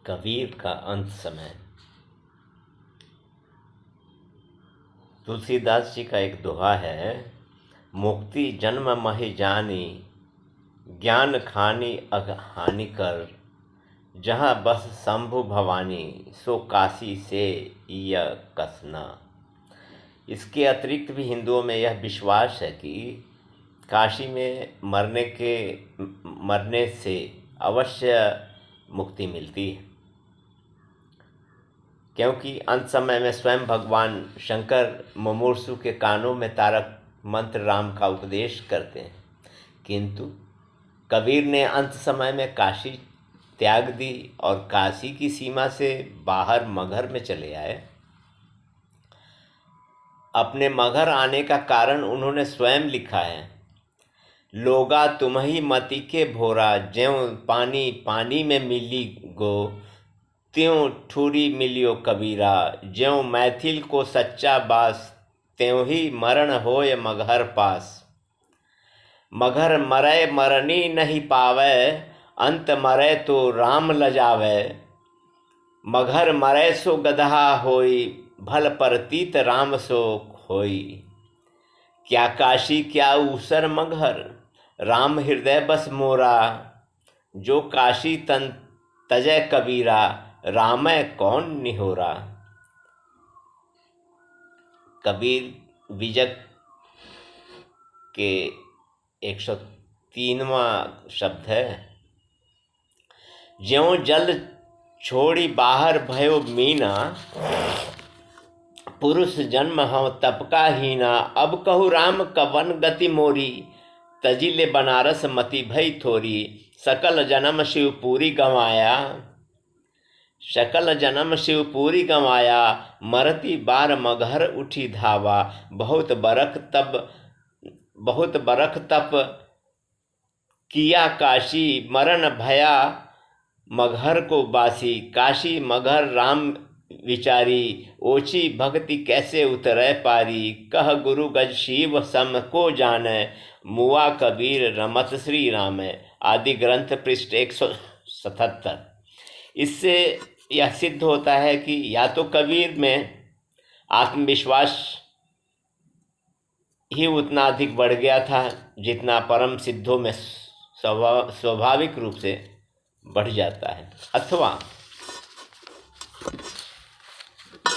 कबीर का अंत समय। तुलसीदास जी का एक दोहा है, मुक्ति जन्म महि जानी, ज्ञान खानी अघ हानि कर, जहाँ बस शंभु भवानी, सो काशी से यह कसना। इसके अतिरिक्त भी हिंदुओं में यह विश्वास है कि काशी में मरने से अवश्य मुक्ति मिलती है, क्योंकि अंत समय में स्वयं भगवान शंकर मुमूर्षु के कानों में तारक मंत्र राम का उपदेश करते हैं। किंतु कबीर ने अंत समय में काशी त्याग दी और काशी की सीमा से बाहर मगहर में चले आए। अपने मगहर आने का कारण उन्होंने स्वयं लिखा है, लोगा तुम्ही मति के भोरा, ज्यों पानी पानी में मिली गो, त्यों ठूरी मिलियो कबीरा, ज्यों मैथिल को सच्चा बास, त्यों ही मरण होय मगहर पास। मगहर मरै मरनी नहीं पावै, अंत मरै तो राम लजावै, मगहर मरै सो गदहा होई, भल परतीत राम सो खोई। क्या काशी क्या ऊसर मगहर, राम हृदय बस मोरा, जो काशी तन तजय कबीरा, रामय कौन निहोरा। कबीर बीजक के 103वां शब्द है, ज्यों जल छोड़ी बाहर भयो मीना, पुरुष जन्म हम तप का हीना, अब कहु राम कवन गति मोरी, तजिले बनारस मति भई थोरी, सकल जन्म शिवपुरी गंवाया, सकल जन्म शिवपुरी गंवाया, मरती बार मगहर उठी धावा, बहुत बरख तप किया काशी, मरण भया मगहर को बासी, काशी मगहर राम विचारी, ओछी भक्ति कैसे उतरै पारी, कह गुरु गज शिव सम को जानै, मुआ कबीर रमत श्री राम। आदि ग्रंथ पृष्ठ 177। इससे यह सिद्ध होता है कि या तो कबीर में आत्मविश्वास ही उतना अधिक बढ़ गया था जितना परम सिद्धों में स्वाभाविक रूप से बढ़ जाता है, अथवा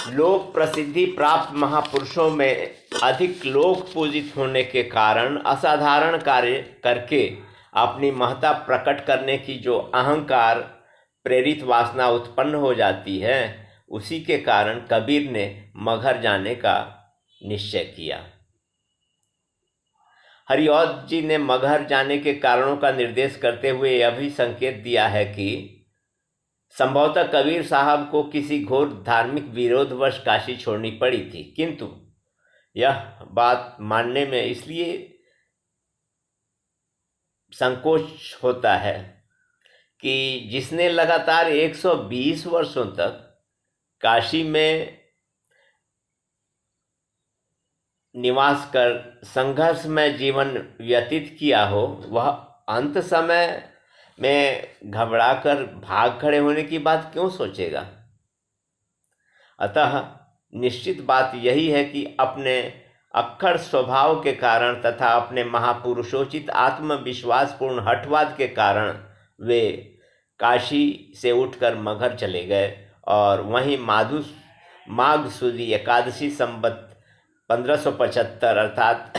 लोक प्रसिद्धि प्राप्त महापुरुषों में अधिक लोक पूजित होने के कारण असाधारण कार्य करके अपनी महत्ता प्रकट करने की जो अहंकार प्रेरित वासना उत्पन्न हो जाती है, उसी के कारण कबीर ने मगहर जाने का निश्चय किया। हरिऔध जी ने मगहर जाने के कारणों का निर्देश करते हुए यह भी संकेत दिया है कि संभवतः कबीर साहब को किसी घोर धार्मिक विरोधवश काशी छोड़नी पड़ी थी, किंतु यह बात मानने में इसलिए संकोच होता है कि जिसने लगातार 120 वर्षों तक काशी में निवास कर संघर्षमय जीवन व्यतीत किया हो, वह अंत समय में घबराकर भाग खड़े होने की बात क्यों सोचेगा। अतः निश्चित बात यही है कि अपने अक्खड़ स्वभाव के कारण तथा अपने महापुरुषोचित आत्मविश्वासपूर्ण हठवाद के कारण वे काशी से उठकर मगहर चले गए और वहीं माघ सुदी एकादशी संवत 1575 अर्थात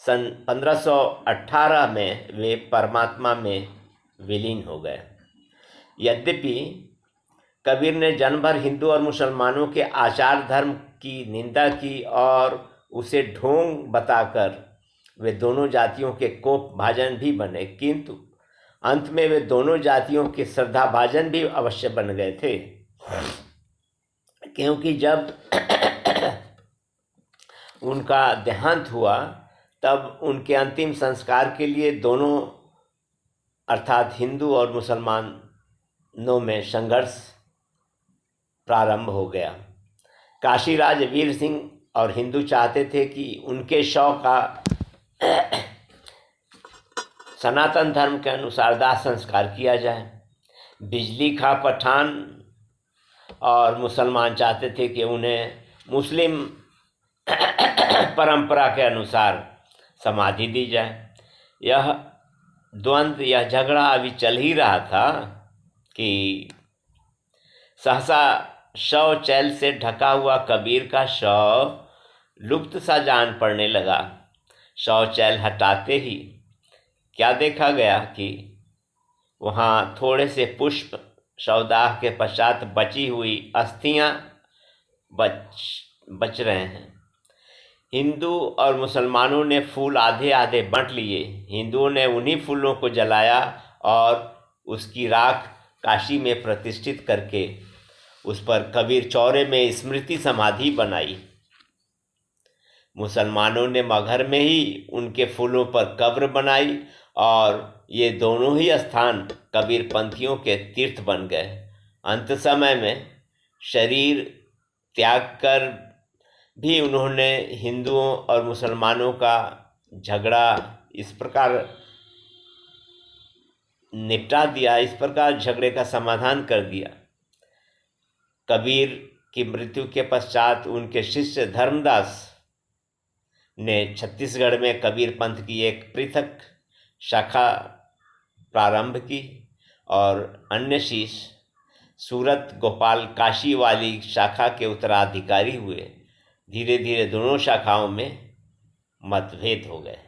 सन 1518 में वे परमात्मा में विलीन हो गए। यद्यपि कबीर ने जन्म भर हिंदू और मुसलमानों के आचार धर्म की निंदा की और उसे ढोंग बताकर वे दोनों जातियों के कोप भाजन भी बने, किंतु अंत में वे दोनों जातियों के श्रद्धा भाजन भी अवश्य बन गए थे, क्योंकि जब उनका देहांत हुआ तब उनके अंतिम संस्कार के लिए दोनों अर्थात हिंदू और मुसलमानों में संघर्ष प्रारंभ हो गया। काशीराज वीर सिंह और हिंदू चाहते थे कि उनके शव का सनातन धर्म के अनुसार दाह संस्कार किया जाए, बिजली खां पठान और मुसलमान चाहते थे कि उन्हें मुस्लिम परंपरा के अनुसार समाधि दी जाए। यह द्वंद्व, यह झगड़ा अभी चल ही रहा था कि सहसा शव चैल से ढका हुआ कबीर का शव लुप्त सा जान पड़ने लगा। शव चैल हटाते ही क्या देखा गया कि वहाँ थोड़े से पुष्प शवदाह के पश्चात बची हुई अस्थियां बच रहे हैं। हिंदू और मुसलमानों ने फूल आधे आधे बांट लिए। हिंदुओं ने उन्हीं फूलों को जलाया और उसकी राख काशी में प्रतिष्ठित करके उस पर कबीर चौरे में स्मृति समाधि बनाई। मुसलमानों ने मगहर में ही उनके फूलों पर कब्र बनाई और ये दोनों ही स्थान कबीर पंथियों के तीर्थ बन गए। अंत समय में शरीर त्याग कर भी उन्होंने हिंदुओं और मुसलमानों का झगड़ा इस प्रकार निपटा दिया, इस प्रकार झगड़े का समाधान कर दिया। कबीर की मृत्यु के पश्चात उनके शिष्य धर्मदास ने छत्तीसगढ़ में कबीर पंथ की एक पृथक शाखा प्रारंभ की और अन्य शिष्य सूरत, गोपाल, काशी वाली शाखा के उत्तराधिकारी हुए। धीरे धीरे दोनों शाखाओं में मतभेद हो गए।